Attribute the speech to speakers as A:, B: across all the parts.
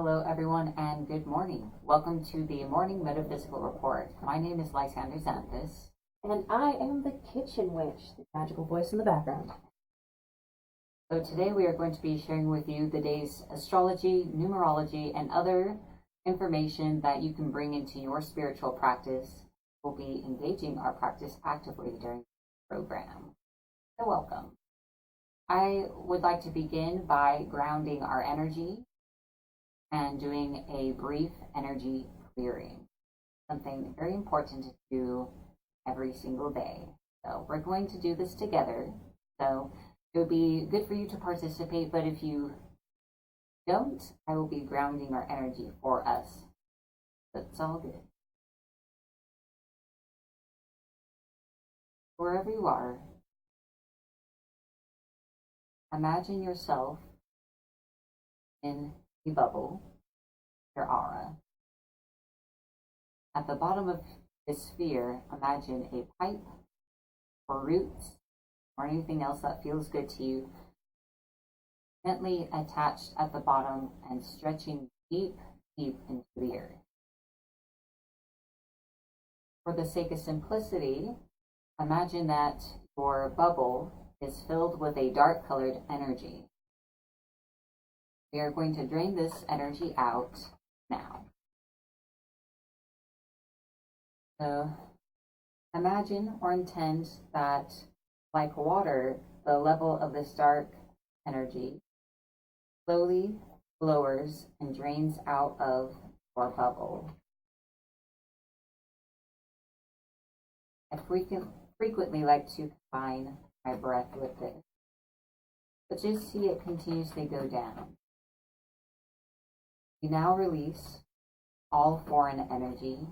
A: Hello, everyone, and good morning. Welcome to the Morning Metaphysical Report. My name is Lysander Xanthus.
B: And I am the kitchen witch, the magical voice in the background.
A: So today we are going to be sharing with you the day's astrology, numerology, and other information that you can bring into your spiritual practice. We'll be engaging our practice actively during the program. So welcome. I would like to begin by grounding our energy and doing a brief energy clearing, something very important to do every single day. So we're going to do this together. So it would be good for you to participate, but if you don't, I will be grounding our energy for us. That's all good. Wherever you are, imagine yourself in a bubble, your aura. At the bottom of this sphere, imagine a pipe or roots or anything else that feels good to you, gently attached at the bottom and stretching deep, deep into the earth. For the sake of simplicity, imagine that your bubble is filled with a dark colored energy. We are going to drain this energy out now. So imagine or intend that, like water, the level of this dark energy slowly lowers and drains out of your bubble. I frequently like to combine my breath with this, but just see it continuously go down. We now release all foreign energy.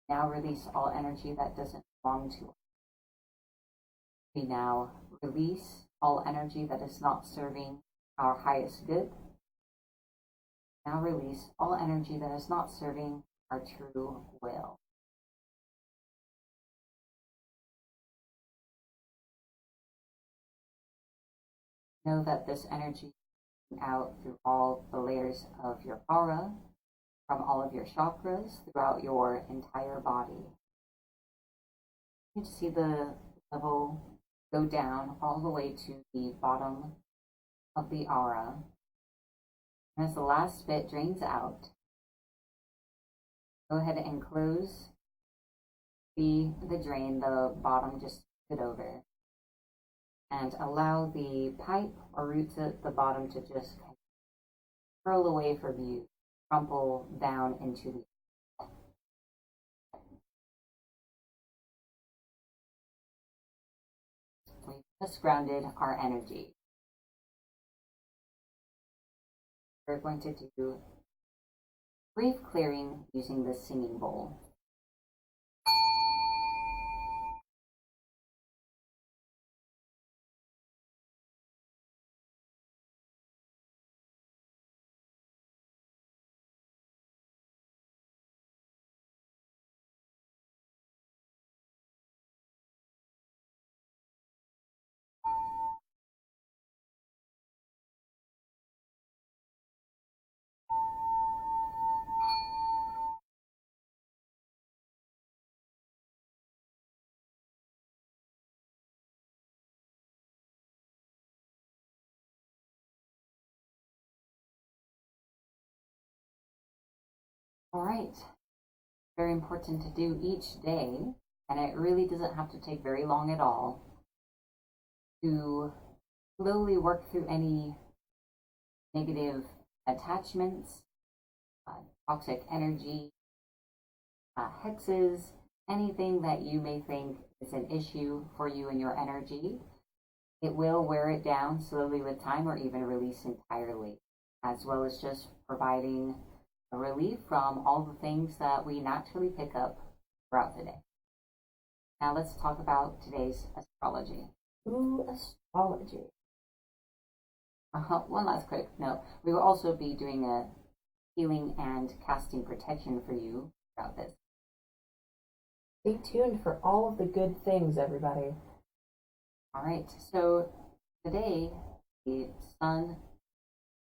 A: Now release all energy that doesn't belong to us. We now release all energy that is not serving our highest good. Now release all energy that is not serving our true will. Know that this energy is out through all the layers of your aura, from all of your chakras, throughout your entire body. You can see the level go down all the way to the bottom of the aura. And as the last bit drains out, go ahead and close the drain, the bottom, just sit over. And allow the pipe or roots at the bottom to just curl away from you, crumple down into the We've just grounded our energy. We're going to do brief clearing using this singing bowl. All right, very important to do each day, and it really doesn't have to take very long at all to slowly work through any negative attachments, toxic energy, hexes, anything that you may think is an issue for you and your energy. It will wear it down slowly with time or even release entirely, as well as just providing a relief from all the things that we naturally pick up throughout the day. Now let's talk about today's astrology.
B: Ooh, astrology.
A: One last quick note. We will also be doing a healing and casting protection for you throughout this.
B: Stay tuned for all of the good things, everybody.
A: All right, so today the sun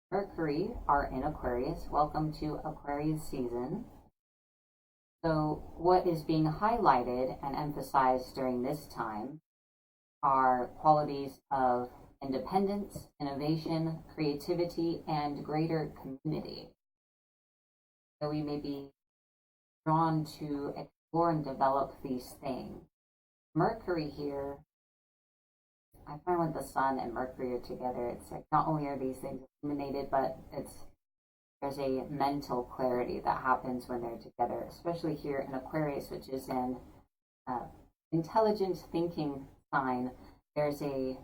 A: Mercury are in Aquarius. Welcome to Aquarius season. So what is being highlighted and emphasized during this time are qualities of independence, innovation, creativity, and greater community. So we may be drawn to explore and develop these things. Mercury here, I find when the Sun and Mercury are together, it's like not only are these things illuminated, but there's a mental clarity that happens when they're together, especially here in Aquarius, which is an intelligent thinking sign. There's the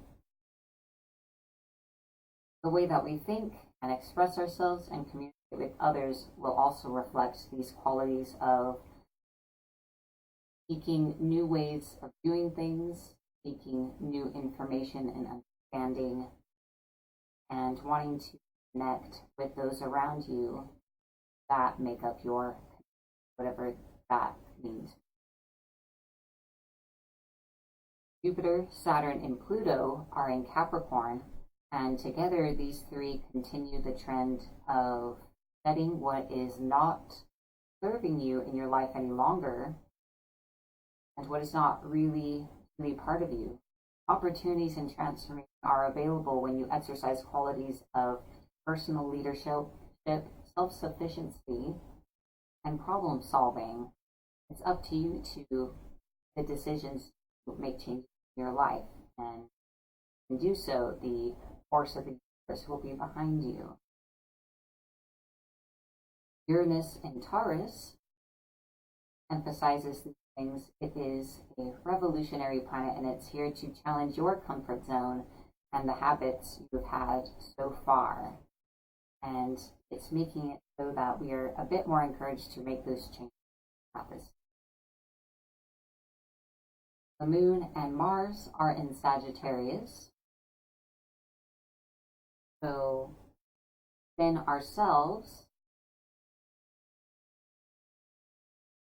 A: way that we think and express ourselves and communicate with others will also reflect these qualities of seeking new ways of doing things, seeking new information and understanding, and wanting to connect with those around you that make up your, whatever that means. Jupiter, Saturn, and Pluto are in Capricorn, and together these three continue the trend of setting what is not serving you in your life any longer and what is not really part of you. Opportunities and transformation are available when you exercise qualities of personal leadership, self-sufficiency, and problem solving. It's up to you to the decisions to make changes in your life, and do so, the force of the universe will be behind you. Uranus in Taurus emphasizes these things. It is a revolutionary planet, and it's here to challenge your comfort zone and the habits you've had so far. And it's making it so that we are a bit more encouraged to make those changes happen. The Moon and Mars are in Sagittarius. So then ourselves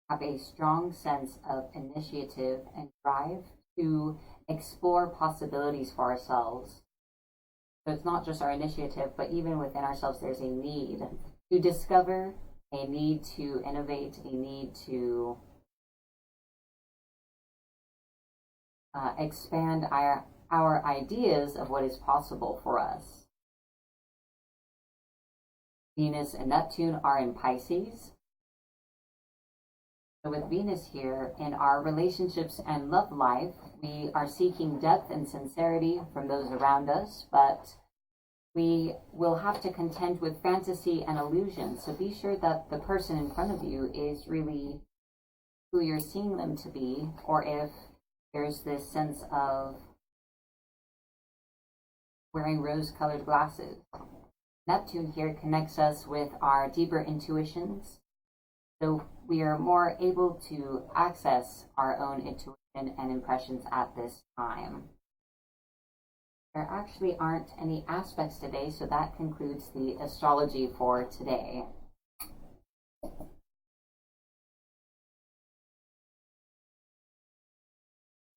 A: have a strong sense of initiative and drive to explore possibilities for ourselves. So it's not just our initiative, but even within ourselves, there's a need to discover, a need to innovate, a need to expand our ideas of what is possible for us. Venus and Neptune are in Pisces. So with Venus here, in our relationships and love life, we are seeking depth and sincerity from those around us, but we will have to contend with fantasy and illusion. So be sure that the person in front of you is really who you're seeing them to be, or if there's this sense of wearing rose-colored glasses. Neptune here connects us with our deeper intuitions, so we are more able to access our own intuition and impressions at this time. There actually aren't any aspects today, so that concludes the astrology for today.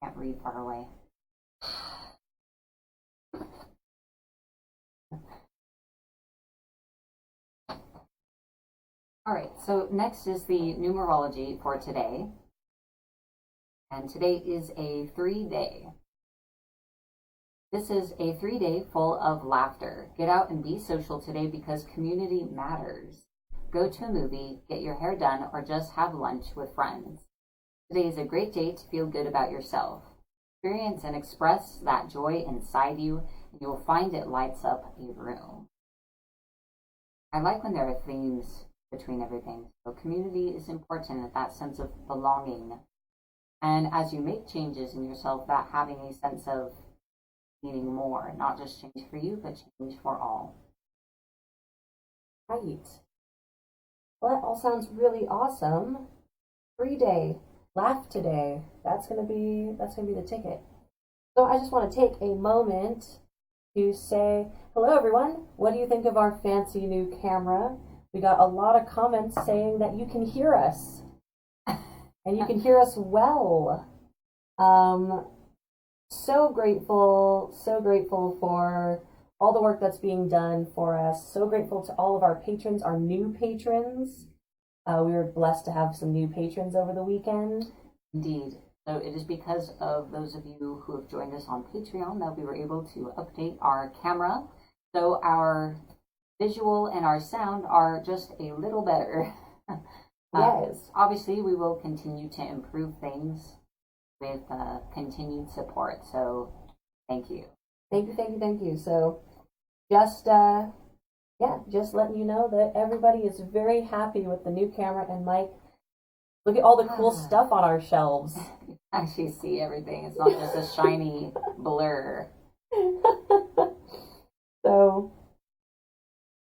A: Can't read far away. All right, so next is the numerology for today. And today is a 3-day. This is a 3-day full of laughter. Get out and be social today because community matters. Go to a movie, get your hair done, or just have lunch with friends. Today is a great day to feel good about yourself. Experience and express that joy inside you, and you will find it lights up a room. I like when there are themes between everything. So community is important, that sense of belonging. And as you make changes in yourself, that having a sense of needing more, not just change for you, but change for all.
B: Right. Well, that all sounds really awesome. 3-day, laugh today. That's gonna be the ticket. So I just want to take a moment to say hello, everyone. What do you think of our fancy new camera? We got a lot of comments saying that you can hear us, and you can hear us well. So grateful for all the work that's being done for us. So grateful to all of our patrons, our new patrons. We were blessed to have some new patrons over the weekend.
A: Indeed. So it is because of those of you who have joined us on Patreon that we were able to update our camera. So our visual and our sound are just a little better.
B: Yes.
A: Obviously, we will continue to improve things with continued support. So thank you.
B: Thank you. So just just letting you know that everybody is very happy with the new camera and mic. Look at all the cool stuff on our shelves.
A: You actually see everything. It's not just a shiny blur.
B: So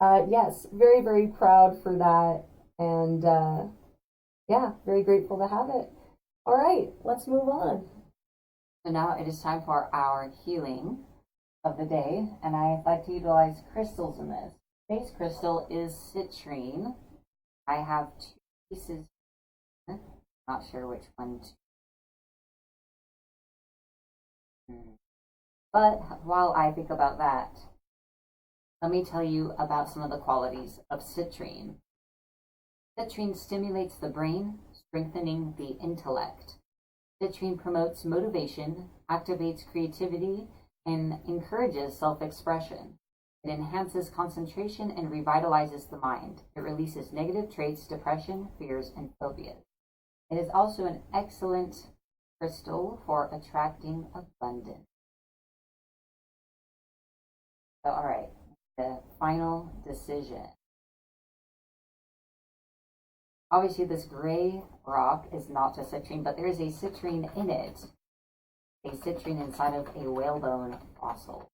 B: yes, very, very proud for that. And very grateful to have it. All right, let's move on.
A: So now it is time for our healing of the day, and I like to utilize crystals in this. Today's crystal is citrine. I have 2 pieces. Not sure which one. But while I think about that, let me tell you about some of the qualities of citrine. Citrine stimulates the brain, strengthening the intellect. Citrine promotes motivation, activates creativity, and encourages self-expression. It enhances concentration and revitalizes the mind. It releases negative traits, depression, fears, and phobias. It is also an excellent crystal for attracting abundance. So, all right, the final decision. Obviously, this gray rock is not a citrine, but there is a citrine in it. A citrine inside of a whalebone fossil.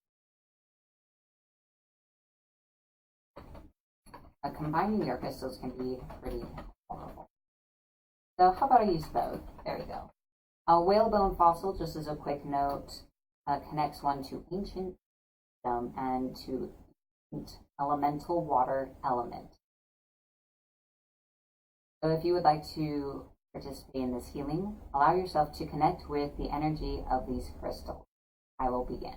A: Combining your crystals can be pretty horrible. So how about I use both? There we go. A whalebone fossil, just as a quick note, connects one to ancient and to elemental water element. So if you would like to participate in this healing, allow yourself to connect with the energy of these crystals. I will begin.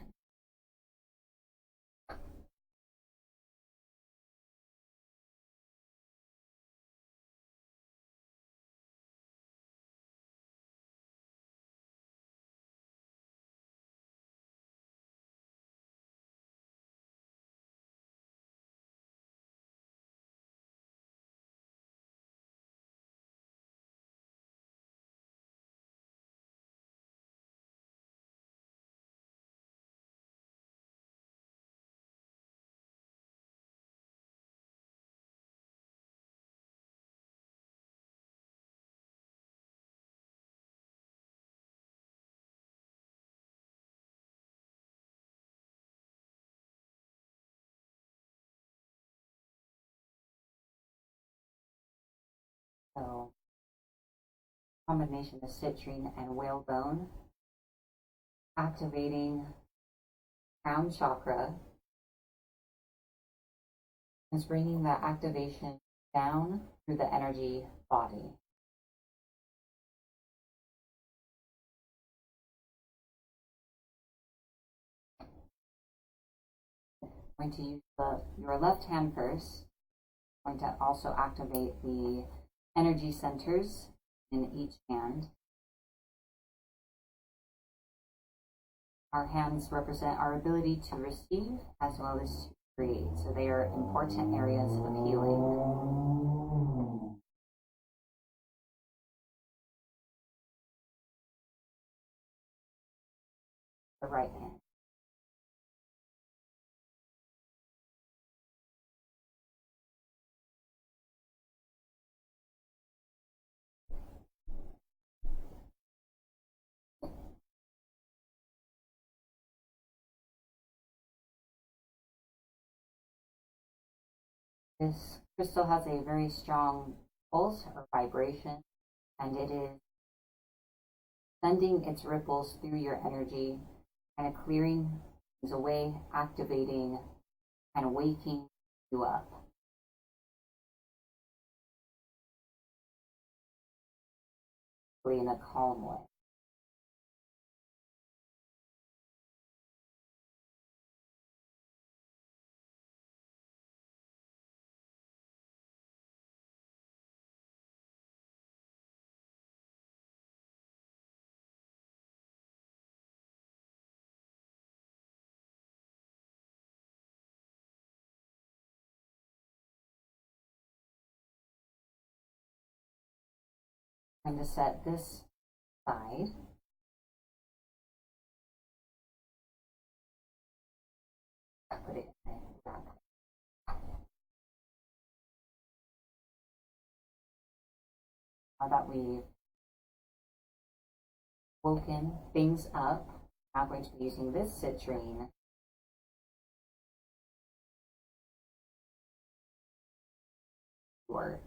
A: So, combination of citrine and whalebone, activating crown chakra, is bringing that activation down through the energy body. I'm going to use your left hand first. I'm going to also activate the energy centers in each hand. Our hands represent our ability to receive as well as to create, so they are important areas of healing. The right hand. This crystal has a very strong pulse or vibration, and it is sending its ripples through your energy, kind of clearing things away, activating, and waking you up. In a calm way. I'm going to set this aside. Put it in there. Now that we've woken things up, I'm going to be using this citrine work.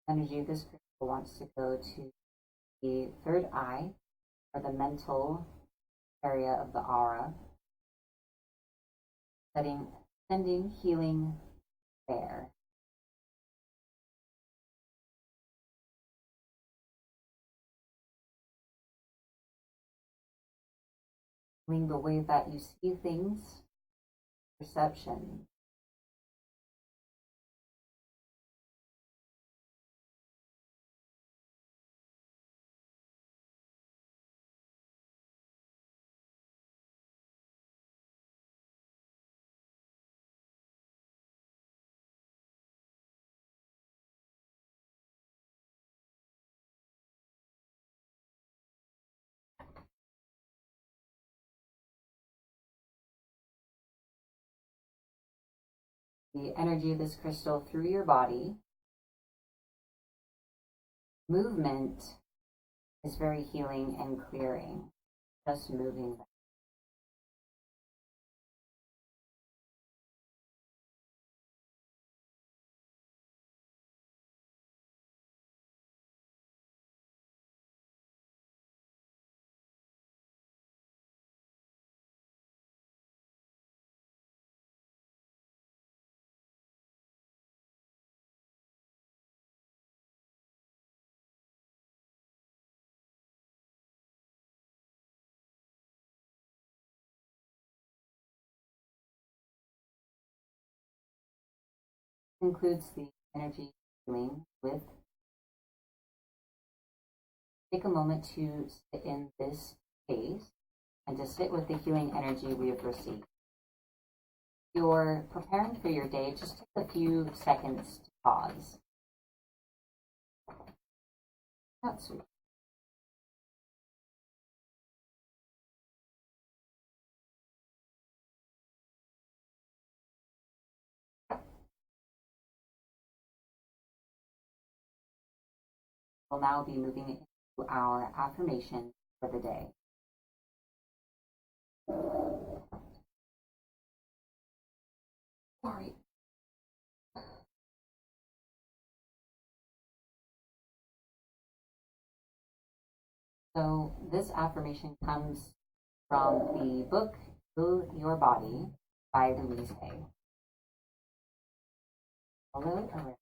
A: Energy of this crystal wants to go to the third eye, or the mental area of the aura, sending healing there. Healing the way that you see things, perception. The energy of this crystal through your body. Movement is very healing and clearing. Just moving. Concludes the energy healing with. Take a moment to sit in this space and to sit with the healing energy we have received. If you're preparing for your day, just take a few seconds to pause. That's sweet. We'll now be moving into our affirmation for the day. Sorry. So this affirmation comes from the book Heal Your Body by Louise Hay. Hello, awareness.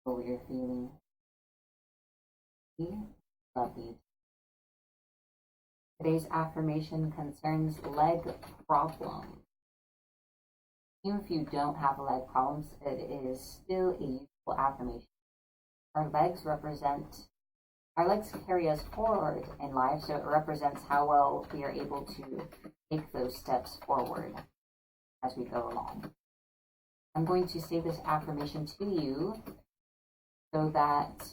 A: What you're feeling. We love you. Today's affirmation concerns leg problems. Even if you don't have leg problems, it is still a useful affirmation. Our legs carry us forward in life, so it represents how well we are able to take those steps forward as we go along. I'm going to say this affirmation to you so that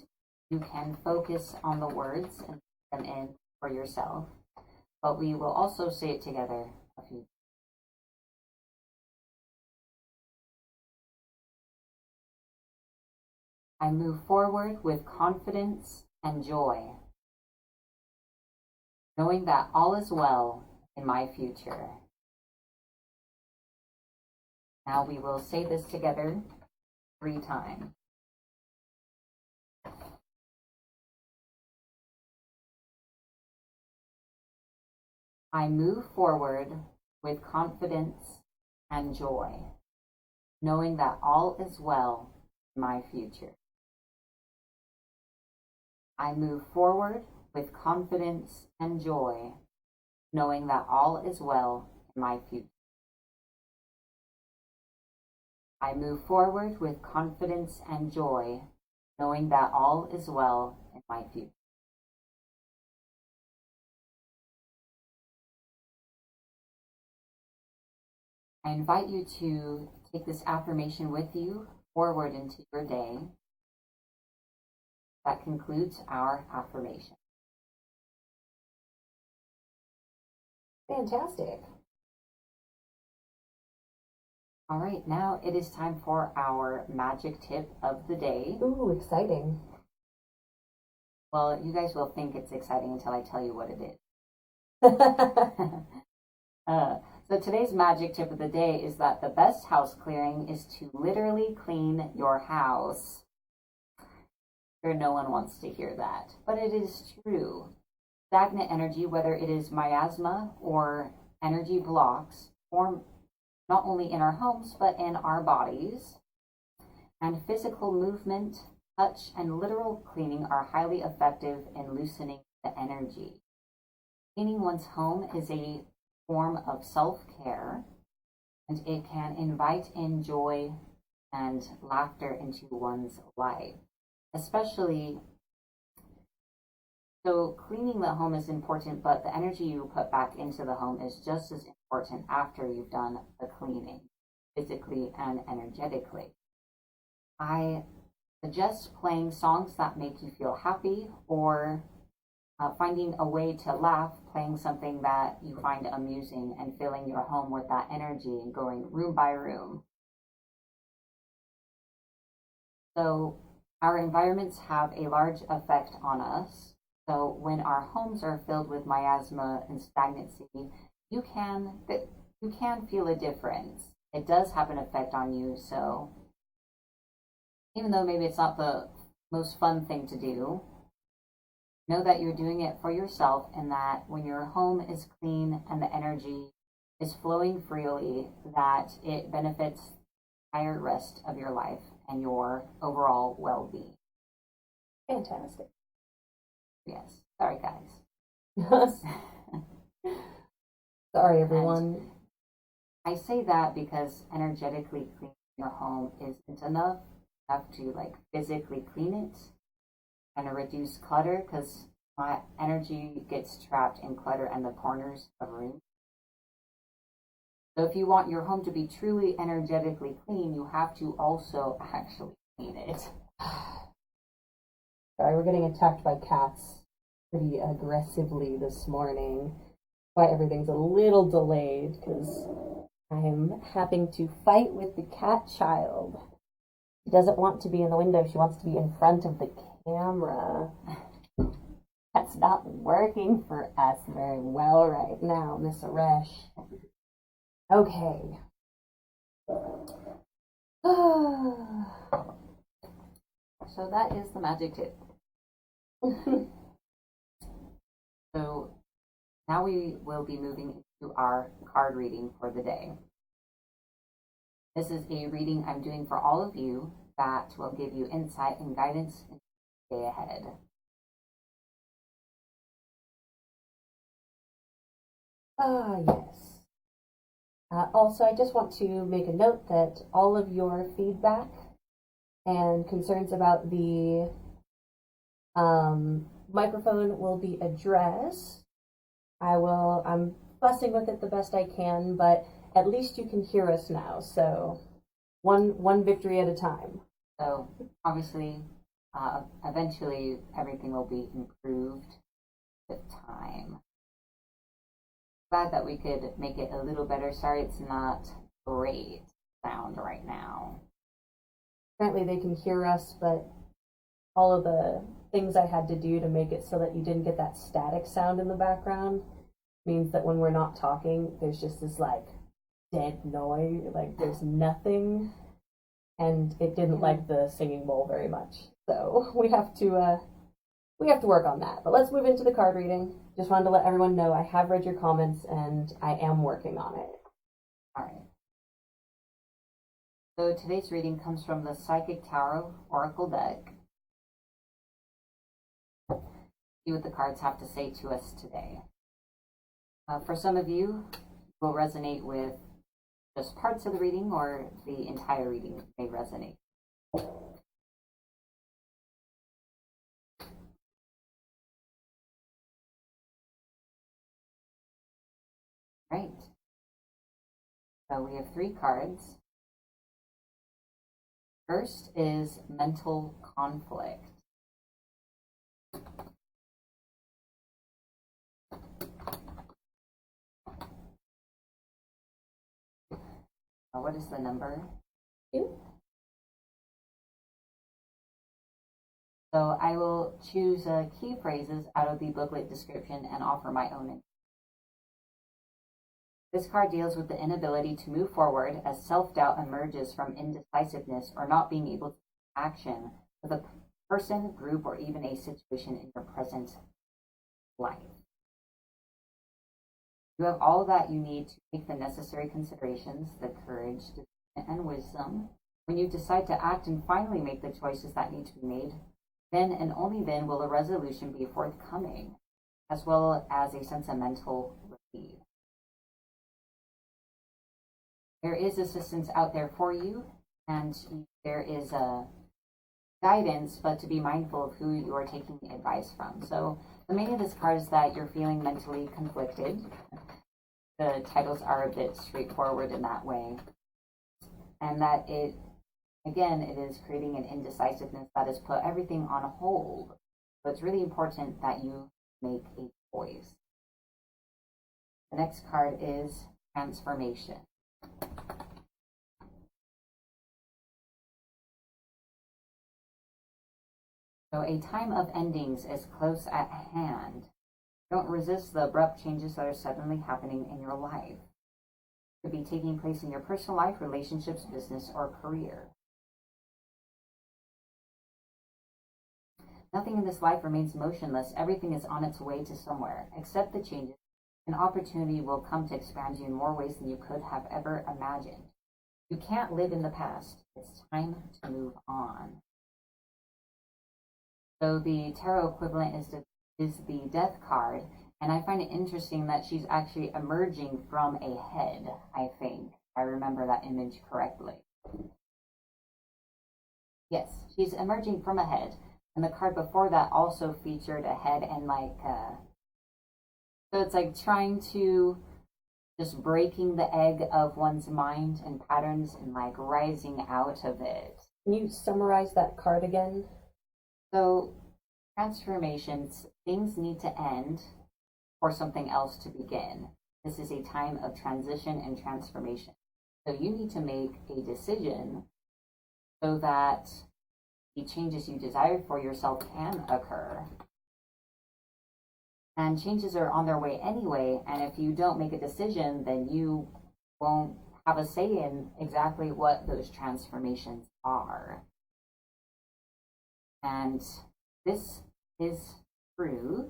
A: you can focus on the words and put them in for yourself. But we will also say it together a few times. I move forward with confidence and joy, knowing that all is well in my future. Now we will say this together 3 times. I move forward with confidence and joy, knowing that all is well in my future. I move forward with confidence and joy, knowing that all is well in my future. I move forward with confidence and joy, knowing that all is well in my my future. I invite you to take this affirmation with you forward into your day. That concludes our affirmation.
B: Fantastic.
A: All right, now it is time for our magic tip of the day.
B: Ooh, exciting.
A: Well, you guys will think it's exciting until I tell you what it is. So today's magic tip of the day is that the best house clearing is to literally clean your house. Sure, no one wants to hear that, but it is true. Stagnant energy, whether it is miasma or energy blocks, form not only in our homes, but in our bodies. And physical movement, touch, and literal cleaning are highly effective in loosening the energy. Cleaning one's home is a form of self-care, and it can invite in joy and laughter into one's life. Especially, so cleaning the home is important, but the energy you put back into the home is just as important after you've done the cleaning, physically and energetically. I suggest playing songs that make you feel happy, or finding a way to laugh, playing something that you find amusing, and filling your home with that energy and going room by room. So our environments have a large effect on us. So when our homes are filled with miasma and stagnancy, you can feel a difference. It does have an effect on you. So even though maybe it's not the most fun thing to do, know that you're doing it for yourself, and that when your home is clean and the energy is flowing freely, that it benefits the entire rest of your life and your overall well-being.
B: Fantastic.
A: Yes. Sorry, guys.
B: Sorry, everyone.
A: And I say that because energetically cleaning your home isn't enough. You have to physically clean it and reduce clutter, because my energy gets trapped in clutter and the corners of rooms. So if you want your home to be truly energetically clean, you have to also actually clean it.
B: Sorry, we're getting attacked by cats pretty aggressively this morning. Why everything's a little delayed, because I am having to fight with the cat child. She doesn't want to be in the window. She wants to be in front of the camera. That's not working for us very well right now, Miss Aresh. Okay.
A: So that is the magic tip. So now we will be moving into our card reading for the day. This is a reading I'm doing for all of you that will give you insight and guidance in the day ahead.
B: Yes. Also, I just want to make a note that all of your feedback and concerns about the microphone will be addressed. I'm fussing with it the best I can, but at least you can hear us now. So one victory at a time.
A: So obviously, eventually everything will be improved with time. Glad that we could make it a little better. Sorry it's not great sound right now.
B: Apparently they can hear us, but all of the things I had to do to make it so that you didn't get that static sound in the background means that when we're not talking, there's just this dead noise, there's nothing, and it didn't like the singing bowl very much. So we have to work on that. But let's move into the card reading. Just wanted to let everyone know I have read your comments and I am working on it.
A: All right. So today's reading comes from the Psychic Tarot Oracle deck. See what the cards have to say to us today. For some of you, will resonate with just parts of the reading, or the entire reading may resonate. So we have 3 cards. First is mental conflict. What is the number?
B: 2.
A: So I will choose key phrases out of the booklet description and offer my own. This card deals with the inability to move forward as self-doubt emerges from indecisiveness or not being able to take action with a person, group, or even a situation in your present life. You have all that you need to make the necessary considerations, the courage, and wisdom. When you decide to act and finally make the choices that need to be made, then and only then will a resolution be forthcoming, as well as a sense of mental relief. There is assistance out there for you, and there is a guidance, but to be mindful of who you are taking advice from. So the meaning of this card is that you're feeling mentally conflicted. The titles are a bit straightforward in that way, and that it is creating an indecisiveness that has put everything on hold. So it's really important that you make a choice. The next card is transformation. So a time of endings is close at hand. Don't resist the abrupt changes that are suddenly happening in your life. It could be taking place in your personal life, relationships, business, or career. Nothing in this life remains motionless. Everything is on its way to somewhere. Accept the changes. An opportunity will come to expand you in more ways than you could have ever imagined. You can't live in the past. It's time to move on. So the tarot equivalent is the death card, and I find it interesting that she's actually emerging from a head, I think. I remember that image correctly. Yes, she's emerging from a head. And the card before that also featured a head and so it's like trying to just breaking the egg of one's mind and patterns and like rising out of it.
B: Can you summarize that card again?
A: So transformations, things need to end for something else to begin. This is a time of transition and transformation. So you need to make a decision so that the changes you desire for yourself can occur. And changes are on their way anyway, and if you don't make a decision, then you won't have a say in exactly what those transformations are. And this is proof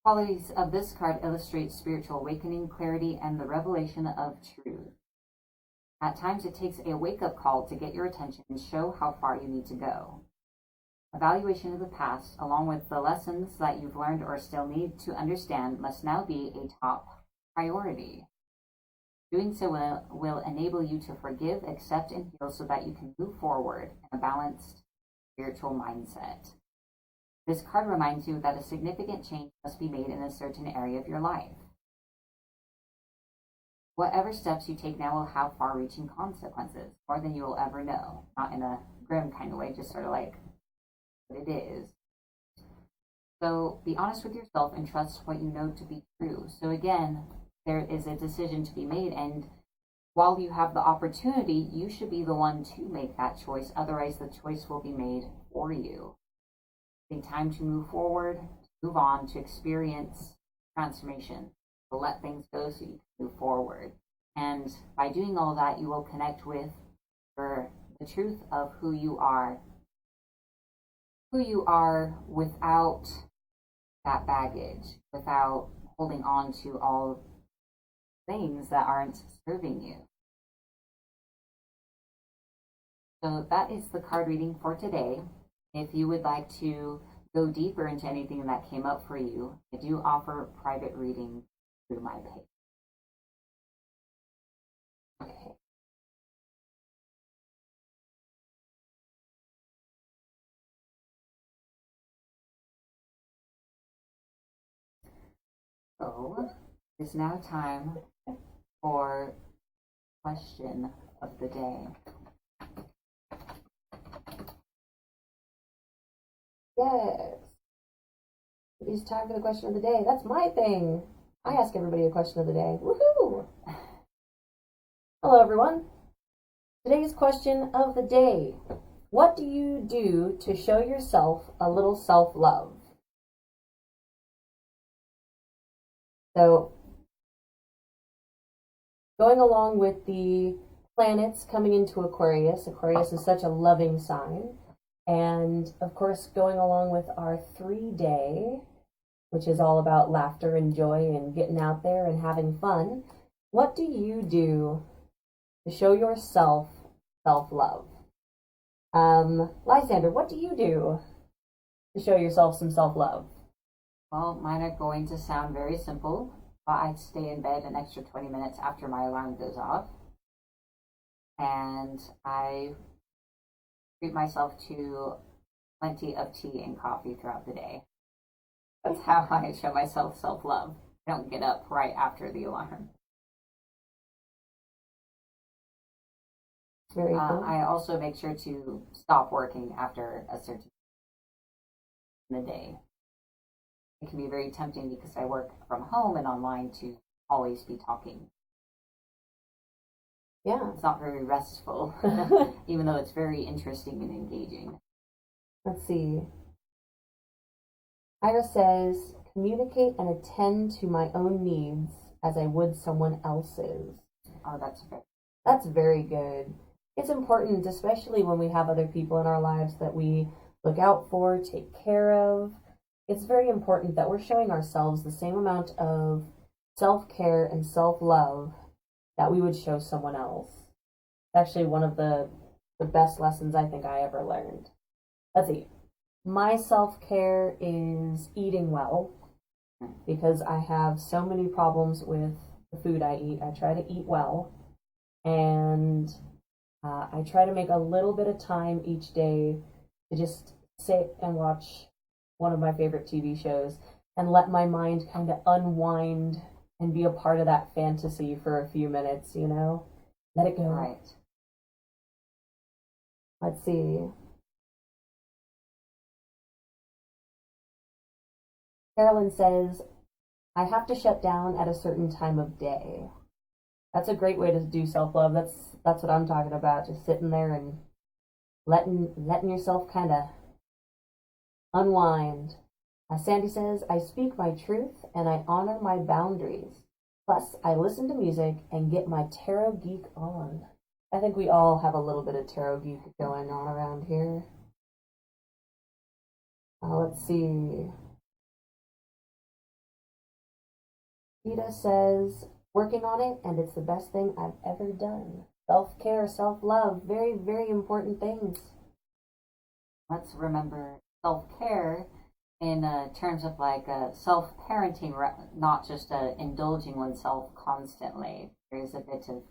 A: qualities of this card illustrate spiritual awakening, clarity, and the revelation of truth. At times, it takes a wake-up call to get your attention and show how far you need to go. Evaluation of the past, along with the lessons that you've learned or still need to understand, must now be a top priority. Doing so will enable you to forgive, accept, and heal so that you can move forward in a balanced spiritual mindset. This card reminds you that a significant change must be made in a certain area of your life. Whatever steps you take now will have far-reaching consequences, more than you will ever know. Not in a grim kind of way, just sort of like what it is. So be honest with yourself and trust what you know to be true. So again, there is a decision to be made, and while you have the opportunity, you should be the one to make that choice. Otherwise, the choice will be made for you. It's time to move forward, move on, to experience transformation, to let things go so you can move forward. And by doing all that, you will connect with the truth of who you are without that baggage, without holding on to all things that aren't serving you. So that is the card reading for today. If you would like to go deeper into anything that came up for you, I do offer private reading through my page. Okay. So it's now time for question of the day.
B: Yes. It's time for the question of the day. That's my thing. I ask everybody a question of the day. Woohoo! Hello, everyone. Today's question of the day. What do you do to show yourself a little self-love? So, going along with the planets coming into Aquarius, Aquarius is such a loving sign. And of course, going along with our 3-day, which is all about laughter and joy and getting out there and having fun, what do you do to show yourself self-love? Lysander, what do you do to show yourself some self-love?
A: Well, mine are going to sound very simple, but I stay in bed an extra 20 minutes after my alarm goes off. And I treat myself to plenty of tea and coffee throughout the day. That's how I show myself self-love. I don't get up right after the alarm.
B: Very cool.
A: I also make sure to stop working after a certain in the day. It can be very tempting because I work from home and online to always be talking.
B: Yeah.
A: It's not very restful, even though it's very interesting and engaging.
B: Let's see. Ira says, communicate and attend to my own needs as I would someone else's.
A: Oh,
B: That's very good. It's important, especially when we have other people in our lives that we look out for, take care of. It's very important that we're showing ourselves the same amount of self-care and self-love that we would show someone else. It's actually one of the best lessons I think I ever learned. Let's see. My self-care is eating well because I have so many problems with the food I eat. I try to eat well, and I try to make a little bit of time each day to just sit and watch one of my favorite TV shows and let my mind kind of unwind and be a part of that fantasy for a few minutes, you know? Let it go.
A: Right.
B: Let's see. Carolyn says, I have to shut down at a certain time of day. That's a great way to do self-love. That's what I'm talking about. Just sitting there and letting yourself kind of unwind. Sandy says, I speak my truth and I honor my boundaries. Plus, I listen to music and get my tarot geek on. I think we all have a little bit of tarot geek going on around here. Let's see. Rita says, working on it, and it's the best thing I've ever done. Self-care, self-love, very, very important things.
A: Let's remember self-care in terms of like self-parenting, not just indulging oneself constantly. There's a bit of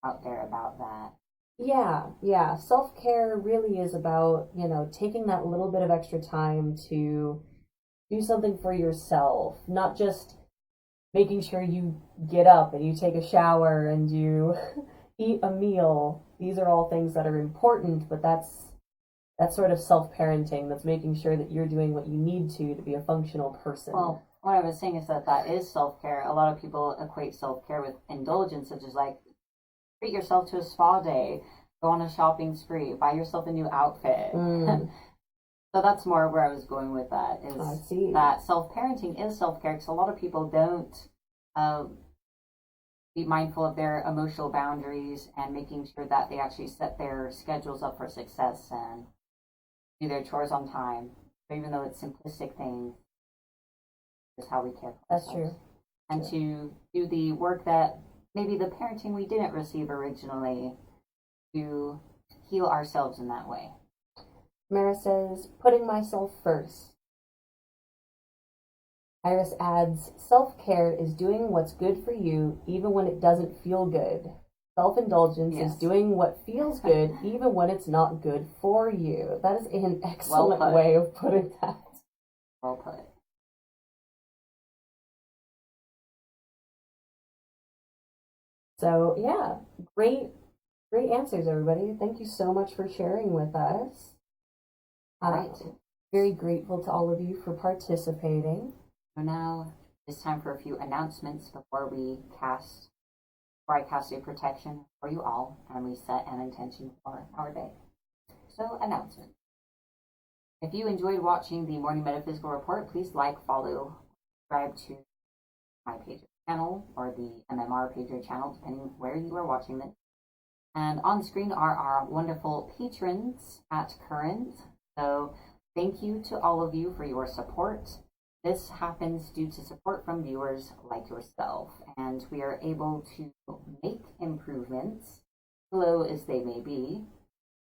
A: out there about that.
B: Yeah. Self-care really is about, taking that little bit of extra time to do something for yourself, not just making sure you get up and you take a shower and you eat a meal. These are all things that are important, but that's sort of self-parenting. That's making sure that you're doing what you need to be a functional person.
A: Well, what I was saying is that is self-care. A lot of people equate self-care with indulgence, such as like treat yourself to a spa day, go on a shopping spree, buy yourself a new outfit. So that's more where I was going with that, is that self-parenting is self-care, because a lot of people don't be mindful of their emotional boundaries and making sure that they actually set their schedules up for success and do their chores on time. So even though it's simplistic things, is how we care for
B: That's
A: ourselves.
B: true.
A: And to do the work that maybe the parenting we didn't receive originally, to heal ourselves in that way.
B: Mara says, putting myself first. Iris adds, self-care is doing what's good for you even when it doesn't feel good. Self-indulgence is doing what feels good even when it's not good for you. That is an excellent way of putting that.
A: Well put.
B: So yeah, great answers, everybody. Thank you so much for sharing with us.
A: Right.
B: Very grateful to all of you for participating.
A: So now it's time for a few announcements before I cast a protection for you all and we set an intention for our day. So, announcement. If you enjoyed watching the Morning Metaphysical Report, please like, follow, subscribe to my Patreon channel or the MMR Patreon channel, depending where you are watching this. And on screen are our wonderful patrons at current. So, thank you to all of you for your support. This happens due to support from viewers like yourself, and we are able to make improvements, slow as they may be,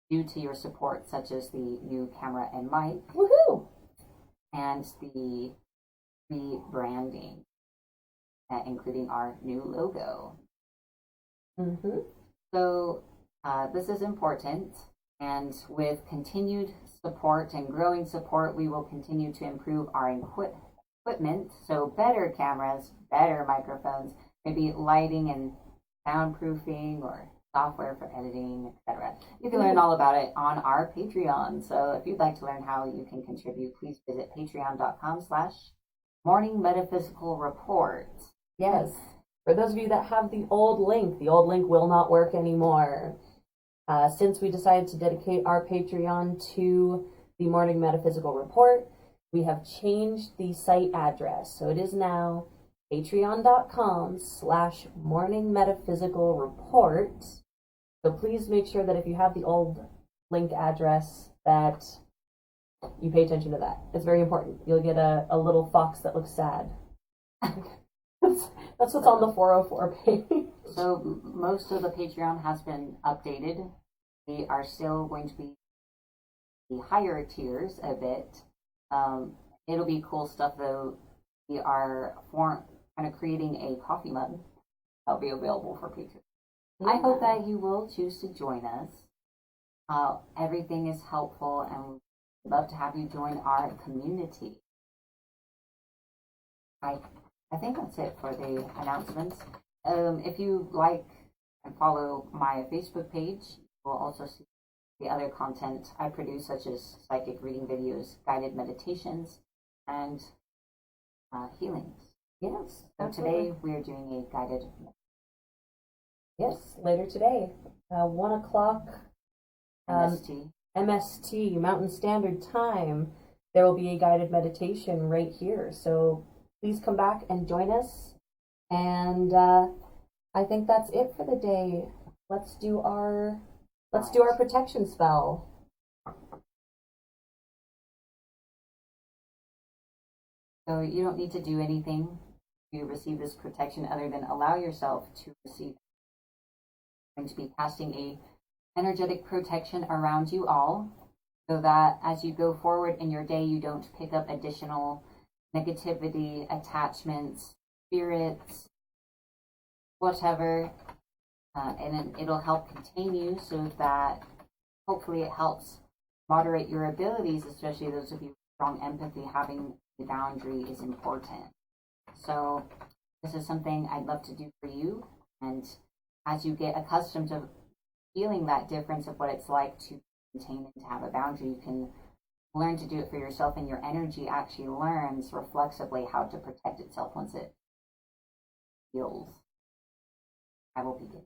A: due to your support, such as the new camera and mic,
B: Woohoo!
A: and the rebranding, including our new logo.
B: Mm-hmm.
A: So this is important, and with continued support and growing support, we will continue to improve our equipment. So better cameras, better microphones, maybe lighting and soundproofing or software for editing, etc. You can learn all about it on our Patreon. So if you'd like to learn how you can contribute, please visit patreon.com/Morning Metaphysical Report.
B: Yes. For those of you that have the old link will not work anymore. Since we decided to dedicate our Patreon to the Morning Metaphysical Report, we have changed the site address. So it is now patreon.com/Morning Metaphysical Report. So please make sure that if you have the old link address that you pay attention to that. It's very important. You'll get a little fox that looks sad. That's what's on the 404 page.
A: So most of the Patreon has been updated. We are still going to be the higher tiers a bit. It'll be cool stuff though. We are kind of creating a coffee mug that'll be available for patrons. Yeah. I hope that you will choose to join us. Everything is helpful, and we'd love to have you join our community. I think that's it for the announcements. If you like and follow my Facebook page, you'll also see the other content I produce, such as psychic reading videos, guided meditations, and healings.
B: Yes.
A: So today we are doing a guided.
B: Yes, later today, 1 o'clock MST, Mountain Standard Time. There will be a guided meditation right here. So please come back and join us. And I think that's it for the day. Let's do our protection spell.
A: So you don't need to do anything to receive this protection other than allow yourself to receive it. I'm going to be casting a energetic protection around you all, so that as you go forward in your day, you don't pick up additional negativity, attachments, spirits, whatever, and it'll help contain you, so that hopefully it helps moderate your abilities, especially those of you with strong empathy. Having a boundary is important. So this is something I'd love to do for you, and as you get accustomed to feeling that difference of what it's like to contain and to have a boundary, you can learn to do it for yourself, and your energy actually learns reflexively how to protect itself once it heals. I will begin.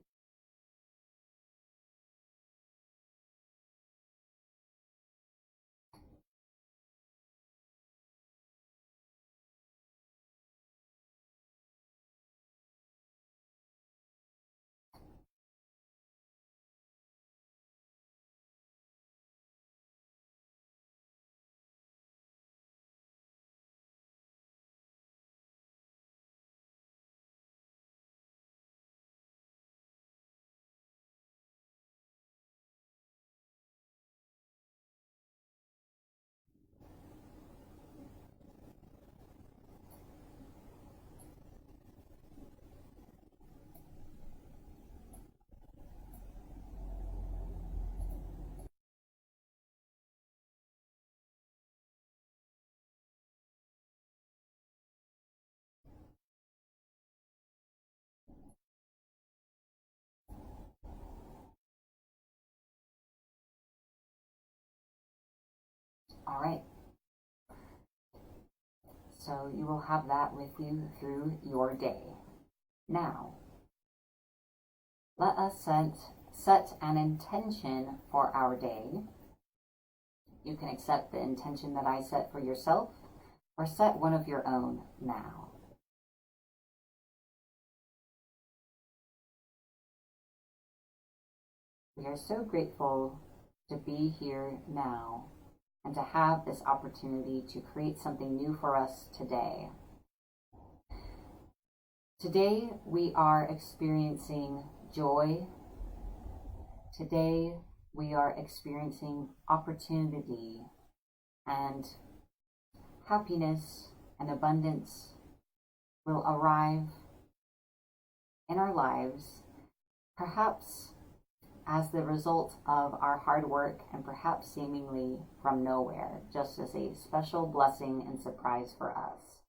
A: All right. So you will have that with you through your day. Now, let us set an intention for our day. You can accept the intention that I set for yourself, or set one of your own now. We are so grateful to be here now and to have this opportunity to create something new for us today. Today we are experiencing joy. Today we are experiencing opportunity, and happiness and abundance will arrive in our lives, perhaps as the result of our hard work, and perhaps seemingly from nowhere, just as a special blessing and surprise for us.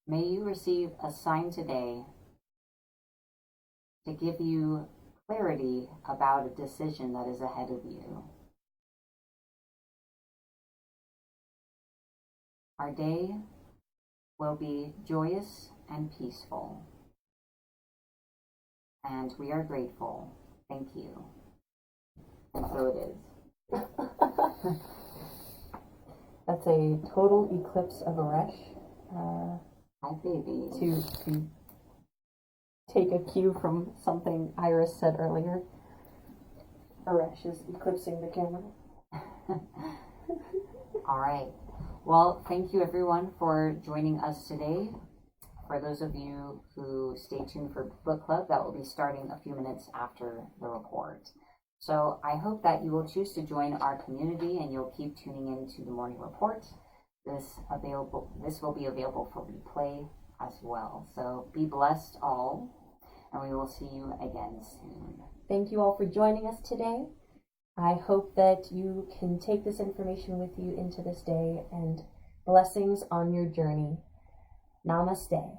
A: May you receive a sign today to give you clarity about a decision that is ahead of you. Our day will be joyous and peaceful, and we are grateful. Thank you. And so it is.
B: That's a total eclipse of Aresh.
A: Hi, baby.
B: To take a cue from something Iris said earlier, Aresh is eclipsing the camera.
A: All right. Well, thank you everyone for joining us today. For those of you who stay tuned for book club, that will be starting a few minutes after the report. So I hope that you will choose to join our community and you'll keep tuning in to the morning report. This will be available for replay as well. So be blessed all, and we will see you again soon.
B: Thank you all for joining us today. I hope that you can take this information with you into this day, and blessings on your journey. Namaste.